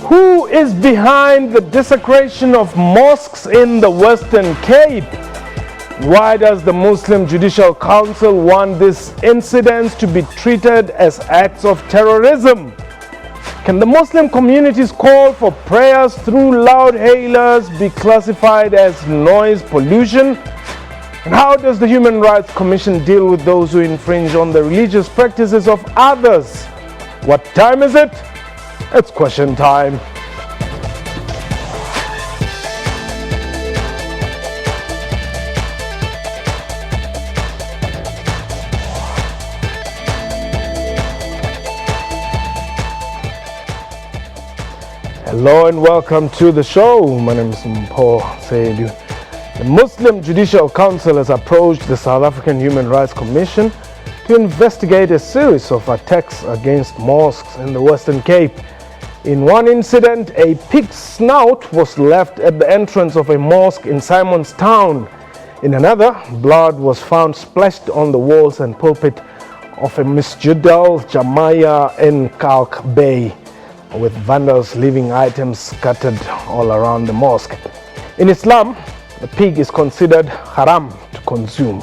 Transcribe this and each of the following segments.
Who is behind the desecration of mosques in the Western Cape? Why does the Muslim Judicial Council want these incidents to be treated as acts of terrorism? Can the Muslim community's call for prayers through loud hailers be classified as noise pollution? And how does the Human Rights Commission deal with those who infringe on the religious practices of others? What time is it? It's question time. Hello and welcome to the show. My name is Mpho Seidu. The Muslim Judicial Council has approached the South African Human Rights Commission to investigate a series of attacks against mosques in the Western Cape. In one incident, a pig's snout was left at the entrance of a mosque in Simonstown. In another, blood was found splashed on the walls and pulpit of a Masjid al-Jamaya in Kalk Bay, with vandals leaving items scattered all around the mosque. In Islam, the pig is considered haram to consume.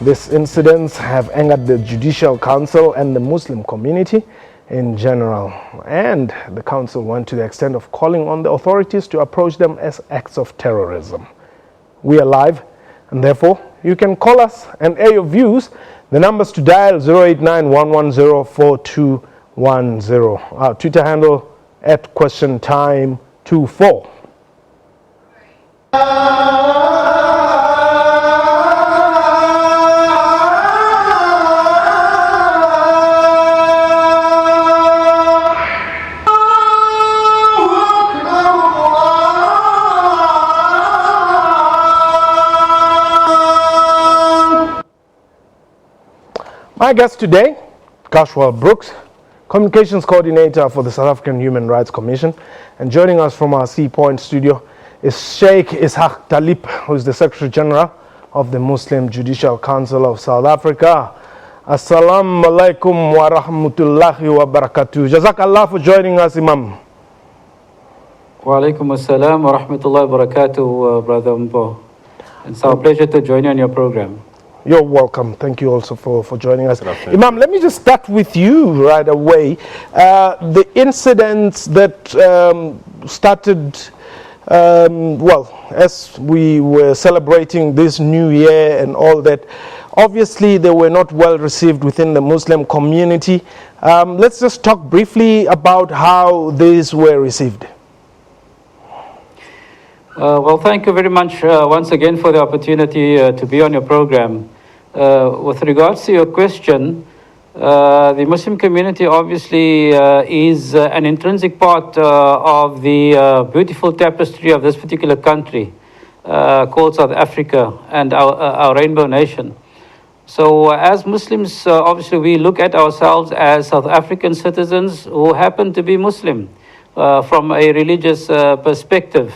These incidents have angered the Judicial Council and the Muslim community in general, and the council went to the extent of calling on the authorities to approach them as acts of terrorism. We are live, and therefore you can call us and air your views. The numbers to dial 089-110-4210. Our Twitter handle at QuestionTime24. My guest today, Kashwal Brooks, Communications Coordinator for the South African Human Rights Commission. And joining us from our Sea Point studio is Sheikh Ishaq Talib, who is the Secretary General of the Muslim Judicial Council of South Africa. Assalamu alaikum wa rahmatullahi wa barakatuh. Jazakallah for joining us, Imam. Wa alaikum assalam wa rahmatullahi wa barakatuh, Brother Mpho. It's our pleasure to join you on your program. You're welcome. Thank you also for joining us. Imam, let me just start with you right away. The incidents that started, as we were celebrating this new year and all that, obviously they were not well received within the Muslim community. Let's just talk briefly about how these were received. Well, thank you very much once again for the opportunity to be on your program. With regards to your question, the Muslim community obviously is an intrinsic part of the beautiful tapestry of this particular country called South Africa and our rainbow nation. So as Muslims, obviously we look at ourselves as South African citizens who happen to be Muslim from a religious perspective.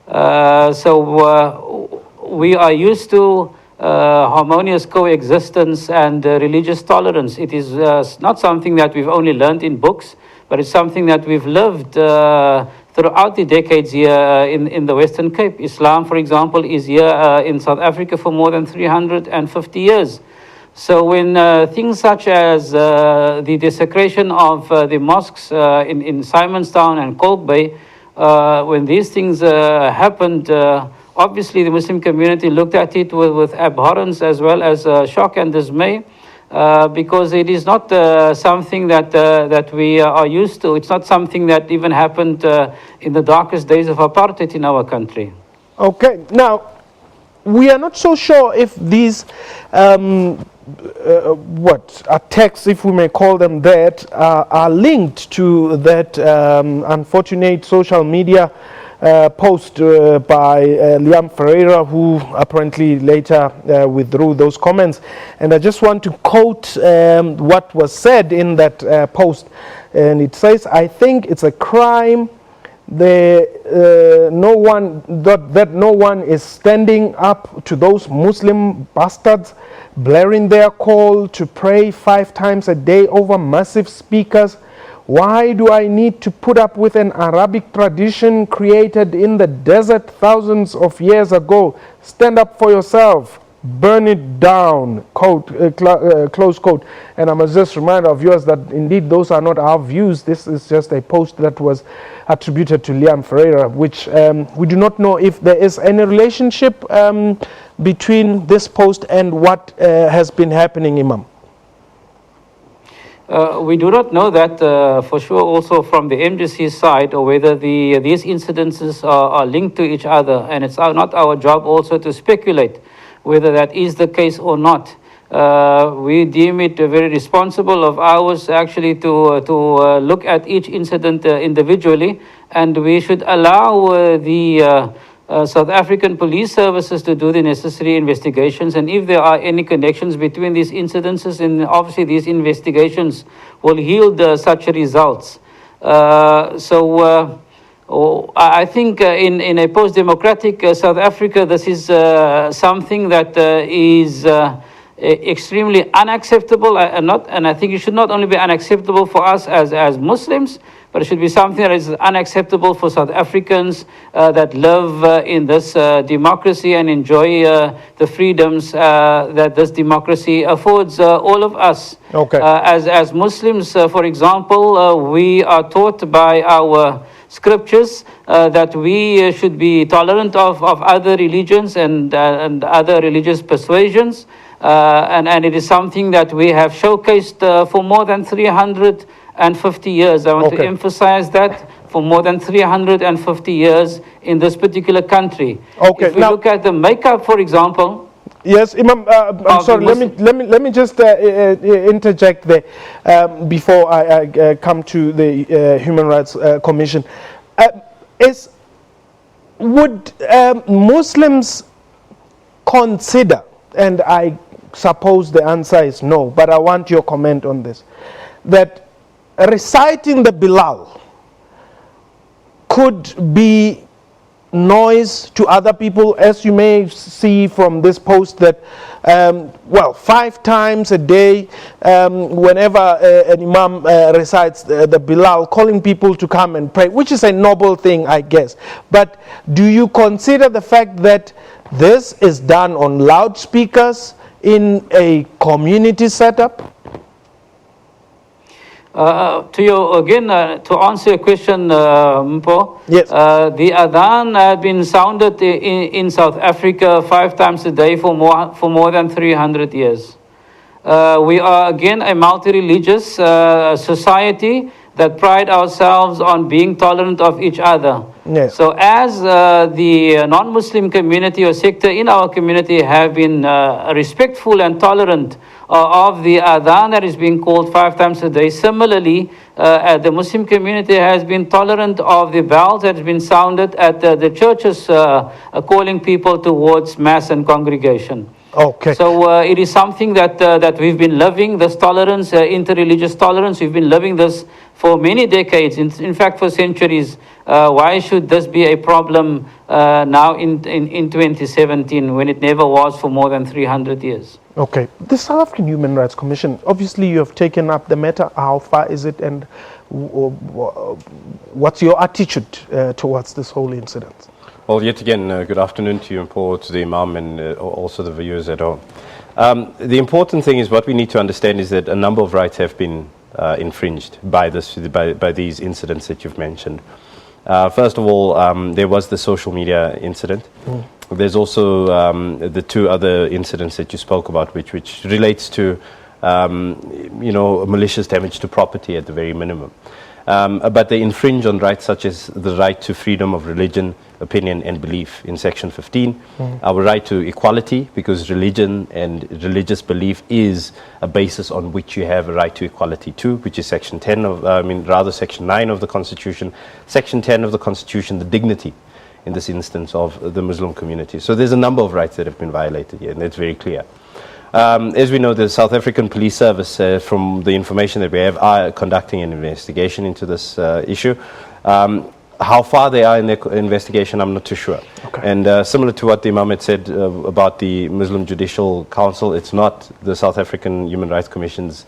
So we are used to harmonious coexistence and religious tolerance. It is not something that we've only learned in books, but it's something that we've lived throughout the decades here in the Western Cape. Islam, for example, is here in South Africa for more than 350 years. So when things such as the desecration of the mosques in Simonstown and Kalk Bay, when these things happened, obviously the Muslim community looked at it with abhorrence as well as shock and dismay, because it is not something that we are used to. It's not something that even happened in the darkest days of apartheid in our country. Okay, now we are not so sure if these attacks, if we may call them that, are linked to that unfortunate social media post by Liam Ferreira, who apparently later withdrew those comments. And I just want to quote what was said in that post. And it says, "I think it's a crime that no one is standing up to those Muslim bastards blaring their call to pray 5 times a day over massive speakers Why do I need to put up with an Arabic tradition created in the desert thousands of years ago? Stand up for yourself. Burn it down, close quote. And I must just remind our viewers that indeed those are not our views. This is just a post that was attributed to Liam Ferreira, which we do not know if there is any relationship between this post and what has been happening, Imam. We do not know that for sure also from the MDC side, or whether these incidences are linked to each other, and it's not our job also to speculate whether that is the case or not. We deem it very responsible of ours actually to look at each incident individually, and we should allow the South African police services to do the necessary investigations, and if there are any connections between these incidences, then obviously these investigations will yield such results. I think in a post-democratic South Africa, this is something that is extremely unacceptable, and I think it should not only be unacceptable for us as Muslims, but it should be something that is unacceptable for South Africans that live in this democracy and enjoy the freedoms that this democracy affords all of us. Okay. As Muslims, for example, we are taught by our scriptures that we should be tolerant of other religions and other religious persuasions. And it is something that we have showcased for more than 350 years. I want to emphasize that, for more than 350 years in this particular country. Okay. If we look at the makeup, for example. Yes, Imam, I'm sorry, let me just interject there before I come to the Human Rights Commission. Would Muslims consider, and I suppose the answer is no, but I want your comment on this, that reciting the Bilal could be noise to other people, as you may see from this post that 5 times a day, whenever an imam recites the Bilal, calling people to come and pray, which is a noble thing, I guess. But do you consider the fact that this is done on loudspeakers in a community setup? To answer your question, Mpo, yes. The adhan had been sounded in South Africa 5 times a day for more than 300 years. We are again a multi-religious society that pride ourselves on being tolerant of each other. Yes. So as the non-Muslim community or sector in our community have been respectful and tolerant of the adhan that is being called 5 times a day, similarly, the Muslim community has been tolerant of the bells that has been sounded at the churches calling people towards mass and congregation. Okay. So it is something that we've been living, this tolerance, interreligious tolerance. We've been living this for many decades, in fact for centuries. Why should this be a problem now in 2017 when it never was for more than 300 years? Okay. The South African Human Rights Commission, obviously you have taken up the matter. How far is it, and what's your attitude towards this whole incident? Well, yet again, good afternoon to you, and Paul, to the Imam, and also the viewers at home. The important thing is, what we need to understand is that a number of rights have been infringed by these incidents that you've mentioned. First of all, there was the social media incident. There's also the 2 other incidents that you spoke about, which relates to malicious damage to property at the very minimum. But they infringe on rights such as the right to freedom of religion, opinion and belief in Section 15, our right to equality, because religion and religious belief is a basis on which you have a right to equality too, which is Section 10 Section 9 of the Constitution, Section 10 of the Constitution, the dignity in this instance of the Muslim community. So there's a number of rights that have been violated here, and that's very clear. As we know, the South African Police Service, from the information that we have, are conducting an investigation into this issue. How far they are in their investigation, I'm not too sure. Okay. And similar to what the Imam had said about the Muslim Judicial Council, it's not the South African Human Rights Commission's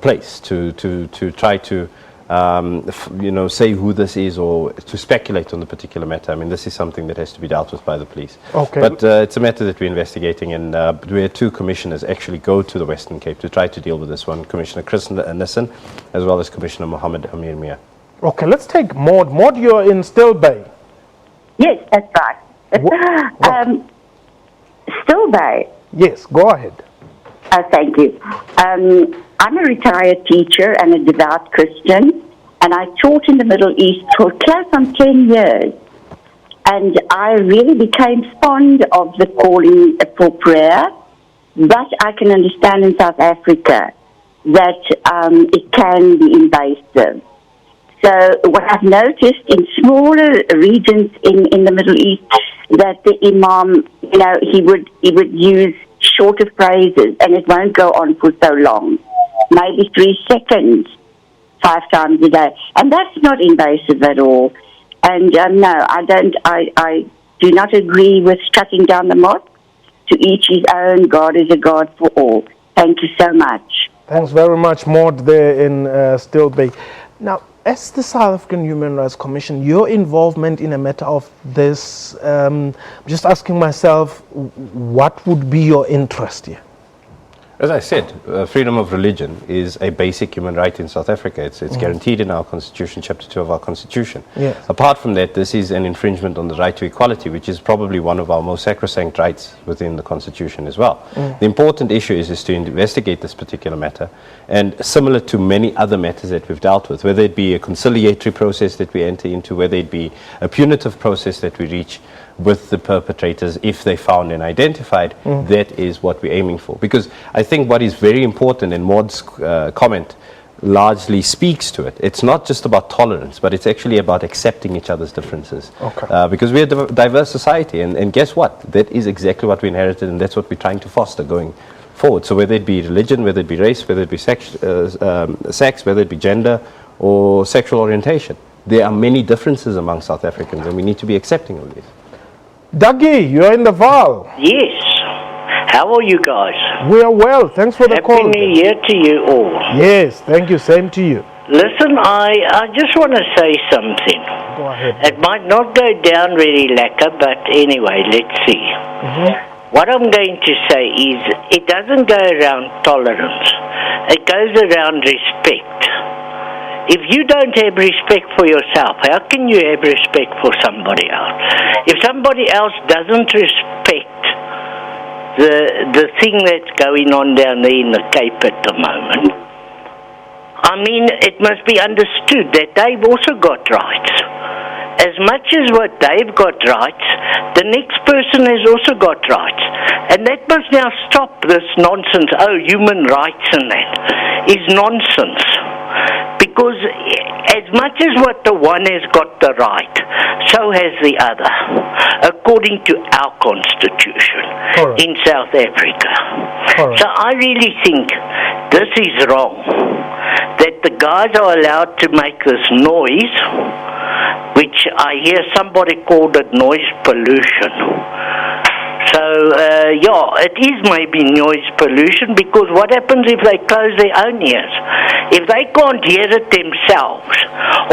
place to try to say who this is or to speculate on the particular matter. I mean, this is something that has to be dealt with by the police. Okay. But it's a matter that we're investigating, and we had 2 commissioners actually go to the Western Cape to try to deal with this one, Commissioner Chris Nissen, as well as Commissioner Mohammed Amir Mia. Okay, let's take Maud. Maud, you're in Still Bay. Yes, that's right. Still Bay. Yes, go ahead. Thank you. I'm a retired teacher and a devout Christian, and I taught in the Middle East for close on 10 years. And I really became fond of the calling for prayer, but I can understand in South Africa that it can be invasive. So what I've noticed in smaller regions in the Middle East, that the imam, he would use shorter phrases, and it won't go on for so long, maybe 3 seconds, 5 times a day, and that's not invasive at all. And no, I do not agree with shutting down the mosque. To each his own. God is a God for all. Thank you so much. Thanks very much, Maud, there in Still Bay. Now, as the South African Human Rights Commission, your involvement in a matter of this, just asking myself, what would be your interest here? As I said, freedom of religion is a basic human right in South Africa. It's guaranteed in our constitution, chapter 2 of our constitution. Yes. Apart from that, this is an infringement on the right to equality, which is probably one of our most sacrosanct rights within the constitution as well. The important issue is to investigate this particular matter, and similar to many other matters that we've dealt with, whether it be a conciliatory process that we enter into, whether it be a punitive process that we reach with the perpetrators if they found and identified, that is what we're aiming for. Because I think what is very important, and Maud's comment largely speaks to it, it's not just about tolerance, but it's actually about accepting each other's differences. Okay. Because we're a diverse society, and guess what? That is exactly what we inherited, and that's what we're trying to foster going forward. So whether it be religion, whether it be race, whether it be sex, whether it be gender or sexual orientation, there are many differences among South Africans, and we need to be accepting of this. Dougie, you're in the Val. Yes. How are you guys? We are well. Thanks for the call. Happy New Year to you all. Yes, thank you. Same to you. Listen, I just want to say something. Go ahead. It might not go down really lacquer, but anyway, let's see. What I'm going to say is, it doesn't go around tolerance. It goes around respect. If you don't have respect for yourself, how can you have respect for somebody else? If somebody else doesn't respect the thing that's going on down there in the Cape at the moment, I mean, it must be understood that they've also got rights. As much as what they've got rights, the next person has also got rights. And that must now stop this nonsense, human rights and that, is nonsense. Because as much as what the one has got the right, so has the other, according to our constitution in South Africa. So I really think this is wrong, that the guys are allowed to make this noise, which I hear somebody called it noise pollution. So, it is maybe noise pollution, because what happens if they close their own ears? If they can't hear it themselves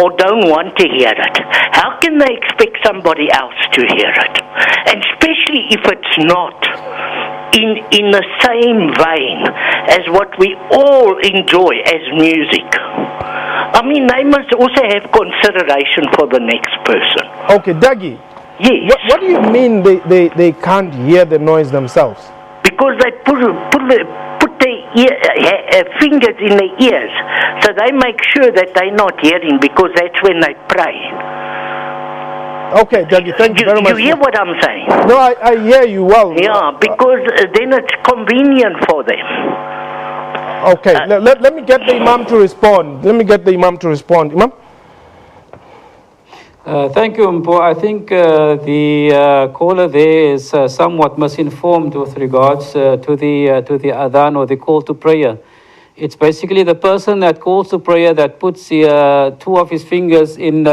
or don't want to hear it, how can they expect somebody else to hear it? And especially if it's not in the same vein as what we all enjoy as music. I mean, they must also have consideration for the next person. Okay, Dougie. Yes. What do you mean they can't hear the noise themselves? Because they put their fingers in their ears, so they make sure that they're not hearing, because that's when they pray. Okay, Dougie, thank you very much. You hear what I'm saying? No, I hear you well. Yeah, because then it's convenient for them. Okay, let me get the Imam to respond. Imam? Thank you, Mpo. I think the caller there is somewhat misinformed with regards to the adhan, or the call to prayer. It's basically the person that calls to prayer that puts 2 of his fingers in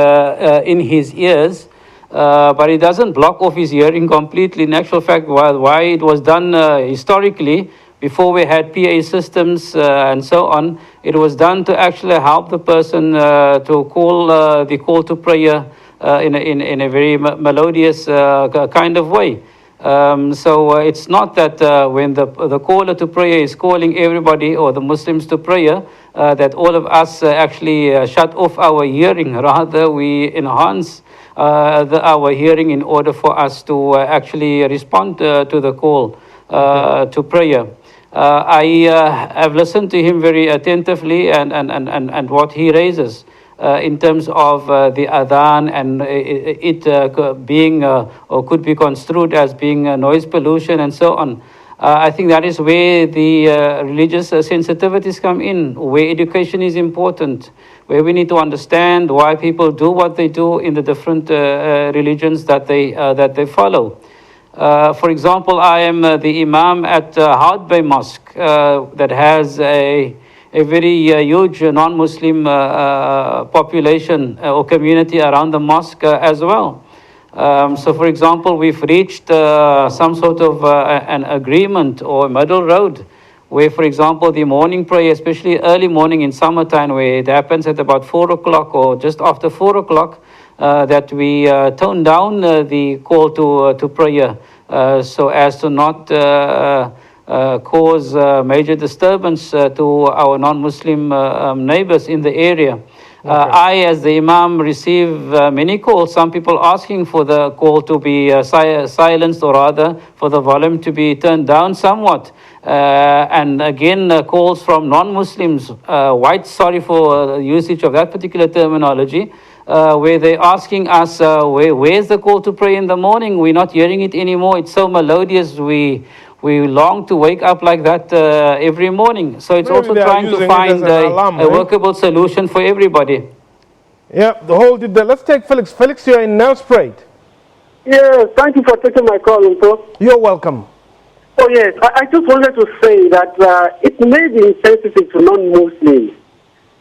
his ears, but it doesn't block off his hearing completely. In actual fact, why it was done historically, before we had PA systems and so on, It was done to actually help the person to call the call to prayer in a very melodious kind of way. So it's not that when the caller to prayer is calling everybody or the Muslims to prayer, that all of us actually shut off our hearing. Rather, we enhance our hearing in order for us to actually respond to the call to prayer. I have listened to him very attentively and what he raises in terms of the adhan and it being or could be construed as being noise pollution and so on. I think that is where the religious sensitivities come in, where education is important, where we need to understand why people do what they do in the different religions that they follow. For example, I am the Imam at Hout Bay Mosque that has a very huge non-Muslim population or community around the mosque as well. So, for example, we've reached some sort of an agreement or a middle road where, for example, the morning prayer, especially early morning in summertime, where it happens at about 4 o'clock or just after 4 o'clock, that we tone down the call to prayer so as to not cause major disturbance to our non-Muslim neighbors in the area. I, as the Imam, receive many calls, some people asking for the call to be silenced, or rather for the volume to be turned down somewhat. And again, calls from non-Muslims, white, sorry for usage of that particular terminology, where they're asking us, where's the call to pray in the morning? We're not hearing it anymore. It's so melodious. We long to wake up like that every morning. So it's Maybe also trying to find a workable solution for everybody. Yeah, hold it there. Let's take Felix. Felix, you're in Nelspruit. Yes, thank you for taking my call, Uncle. You're welcome. Oh, yes, I just wanted to say that it may be insensitive to non-Muslims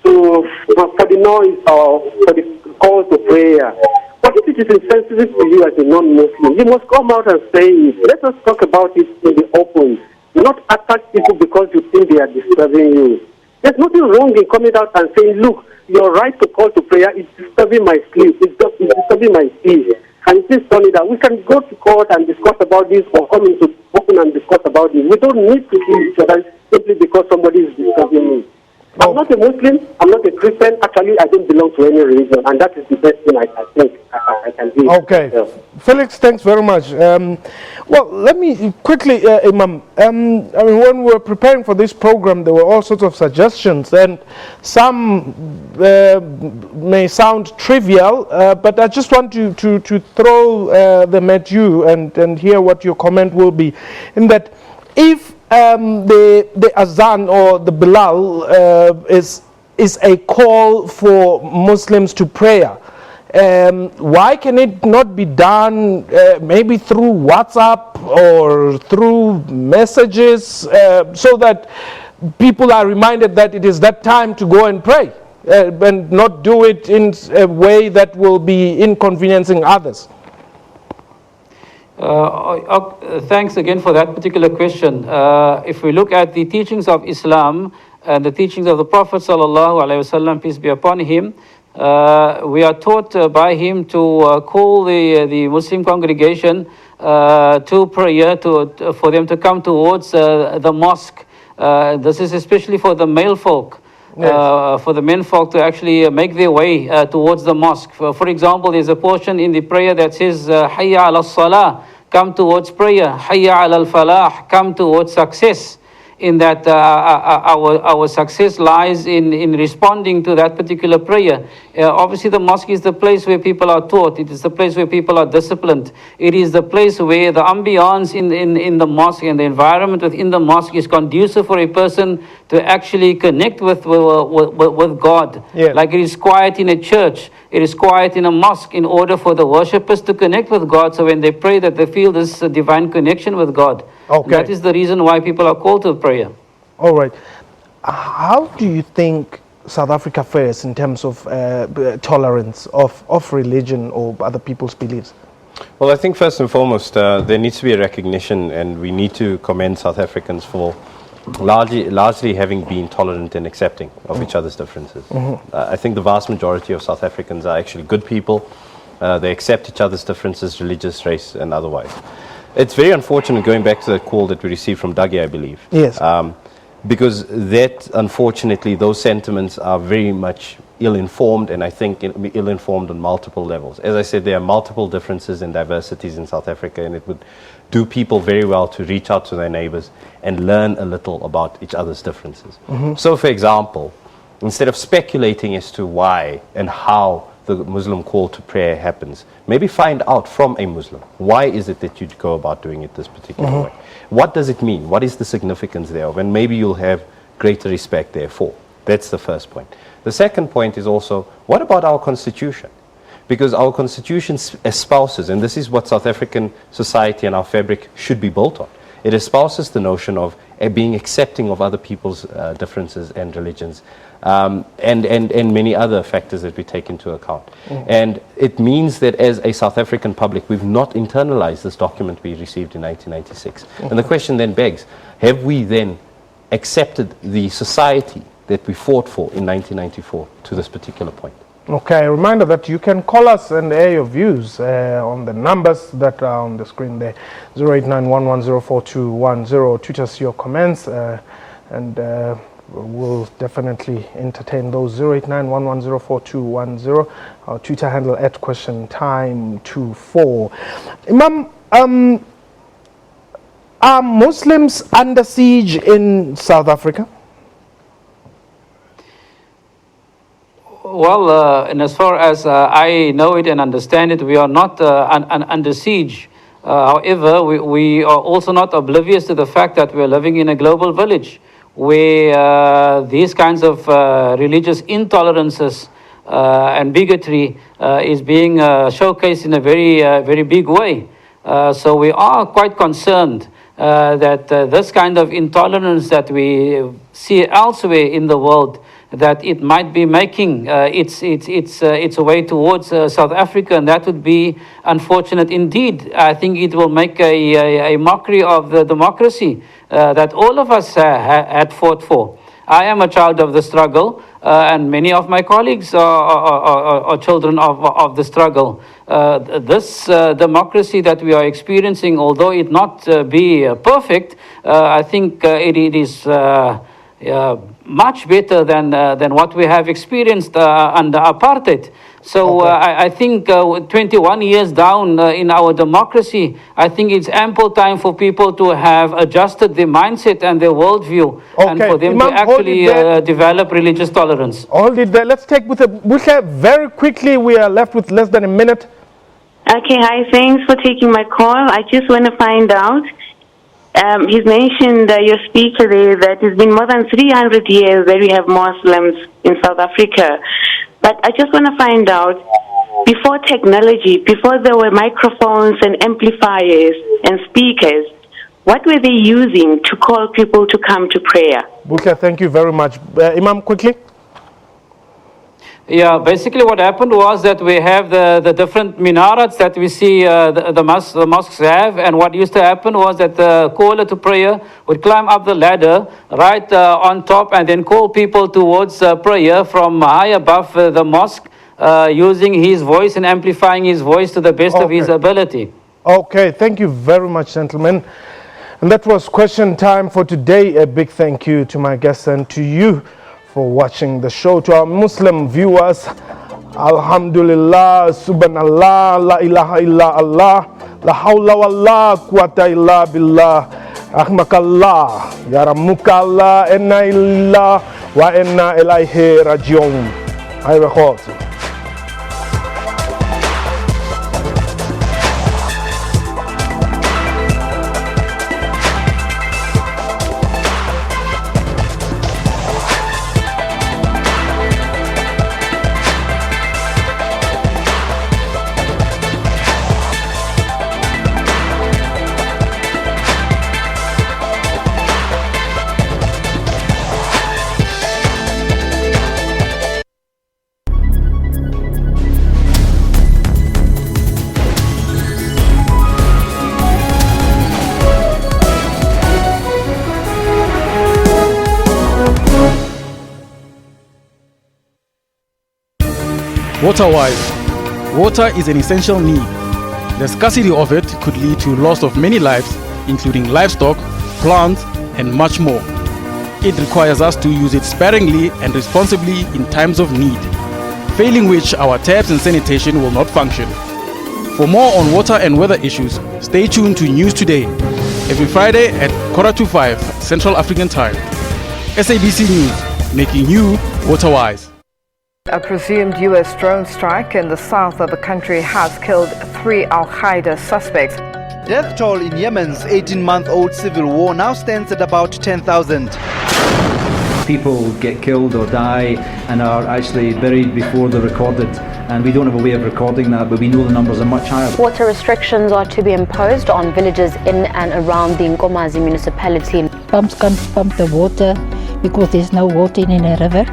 for the noise or for the call to prayer. But if it is insensitive to you as a non-Muslim, you must come out and say it. Let us talk about it in the open. Not attack people because you think they are disturbing you. There's nothing wrong in coming out and saying, look, your right to call to prayer is disturbing my sleep. It's disturbing my peace. And it is funny that we can go to court and discuss about this or come into open and discuss about this. We don't need to kill each other simply because somebody is disturbing me. I'm not a Muslim, I'm not a Christian. Actually, I don't belong to any religion, and that is the best thing I think I can do. Okay. Felix, thanks very much. Well, let me quickly, Imam, I mean, when we were preparing for this program, there were all sorts of suggestions, and some may sound trivial, but I just want to throw them at you and hear what your comment will be. In that, if the azan or the Bilal is a call for Muslims to prayer, why can it not be done maybe through WhatsApp or through messages so that people are reminded that it is that time to go and pray and not do it in a way that will be inconveniencing others? Thanks again for that particular question. If we look at the teachings of Islam and the teachings of the Prophet ﷺ, peace be upon him, we are taught by him to call the Muslim congregation to prayer, for them to come towards the mosque. This is especially for the male folk. Yes. For the men folk to actually make their way towards the mosque. For example, there's a portion in the prayer that says, Hayya ala salah, come towards prayer. Hayya ala al-falah, come towards success. In that our success lies in responding to that particular prayer. Obviously, the mosque is the place where people are taught. It is the place where people are disciplined. It is the place where the ambience in the mosque and the environment within the mosque is conducive for a person to actually connect with God. Yeah. Like it is quiet in a church, it is quiet in a mosque in order for the worshippers to connect with God. So when they pray, that they feel this divine connection with God. Okay. That is the reason why people are called to prayer. All right. How do you think South Africa fares in terms of tolerance of religion or other people's beliefs? Well, I think first and foremost, there needs to be a recognition, and we need to commend South Africans for largely having been tolerant and accepting of each other's differences. I think the vast majority of South Africans are actually good people. They accept each other's differences, religious, race, and otherwise. It's very unfortunate, going back to the call that we received from Dougie, I believe. Yes. Because that, unfortunately, those sentiments are very much ill-informed, and I think ill-informed on multiple levels. As I said, there are multiple differences and diversities in South Africa, and it would do people very well to reach out to their neighbors and learn a little about each other's differences. So, for example, instead of speculating as to why and how the Muslim call to prayer happens, maybe find out from a Muslim, why is it that you go about doing it this particular way? What does it mean? What is the significance thereof? And maybe you'll have greater respect therefore. That's the first point. The second point is also, what about our constitution? Because our constitution espouses, and this is what South African society and our fabric should be built on, it espouses the notion of being accepting of other people's differences and religions, and many other factors that we take into account. And it means that as a South African public, we've not internalized this document we received in 1996. And the question then begs, have we then accepted the society that we fought for in 1994 to this particular point? Okay, a reminder that you can call us and air your views on the numbers that are on the screen there, 0891104210. Tweet us your comments and we'll definitely entertain those. 0891104210. Our Twitter handle @questiontime24. Imam, are Muslims under siege in South Africa? Well, and as far as I know it and understand it, we are not under siege. However, we are also not oblivious to the fact that we are living in a global village where these kinds of religious intolerances and bigotry is being showcased in a very big way. So we are quite concerned that this kind of intolerance that we see elsewhere in the world, that it might be making its way towards South Africa, and that would be unfortunate indeed. I think it will make a mockery of the democracy that all of us had fought for. I am a child of the struggle, and many of my colleagues are children of the struggle. This democracy that we are experiencing, although it not be perfect, I think it is much better than what we have experienced under apartheid. So I think 21 years down in our democracy, I think it's ample time for people to have adjusted their mindset and their worldview, and for them Imam, to actually develop religious tolerance. Hold it there. Let's take with Busha very quickly. We are left with less than a minute. Okay, hi, thanks for taking my call. I just want to find out, he's mentioned, your speaker there, that it's been more than 300 years that we have Muslims in South Africa. But I just want to find out, before technology, before there were microphones and amplifiers and speakers, what were they using to call people to come to prayer? Busha, thank you very much. Imam, quickly. Yeah, basically what happened was that we have the different minarets that we see the mosques have, and what used to happen was that the caller to prayer would climb up the ladder right on top and then call people towards prayer from high above the mosque, using his voice and amplifying his voice to the best of his ability. Okay, thank you very much, gentlemen. And that was question time for today. A big thank you to my guests and to you for watching the show. To our Muslim viewers, Alhamdulillah, Subhanallah, La ilaha illa Allah, La hawla wa la quwwata illa billah, Ahmakallah, Yaramukallah, Inna illallah wa inna ilayhi rajiun. I record. Water-wise, water is an essential need. The scarcity of it could lead to loss of many lives, including livestock, plants, and much more. It requires us to use it sparingly and responsibly in times of need, failing which our taps and sanitation will not function. For more on water and weather issues, stay tuned to News Today, every Friday at 4:45 Central African Time. SABC News, making you water-wise. A presumed U.S. drone strike in the south of the country has killed 3 Al-Qaeda suspects. Death toll in Yemen's 18-month-old civil war now stands at about 10,000. People get killed or die and are actually buried before they're recorded, and we don't have a way of recording that, but we know the numbers are much higher. Water restrictions are to be imposed on villages in and around the Nkomazi municipality. Pumps can't pump the water because there's no water in a river,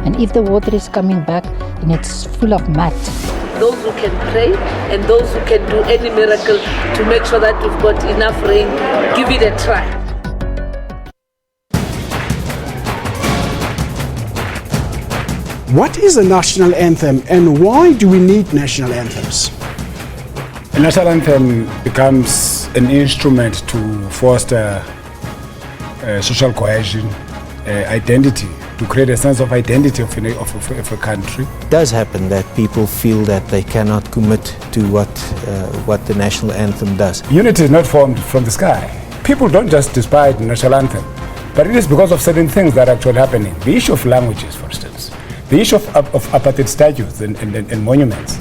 and if the water is coming back, then it's full of mud. Those who can pray and those who can do any miracle to make sure that we've got enough rain, give it a try. What is a national anthem and why do we need national anthems? A national anthem becomes an instrument to foster social cohesion, identity, to create a sense of identity of a country. It does happen that people feel that they cannot commit to what the national anthem does. Unity is not formed from the sky. People don't just despise the national anthem, but it is because of certain things that are actually happening. The issue of languages, for instance. The issue of apartheid statues and monuments.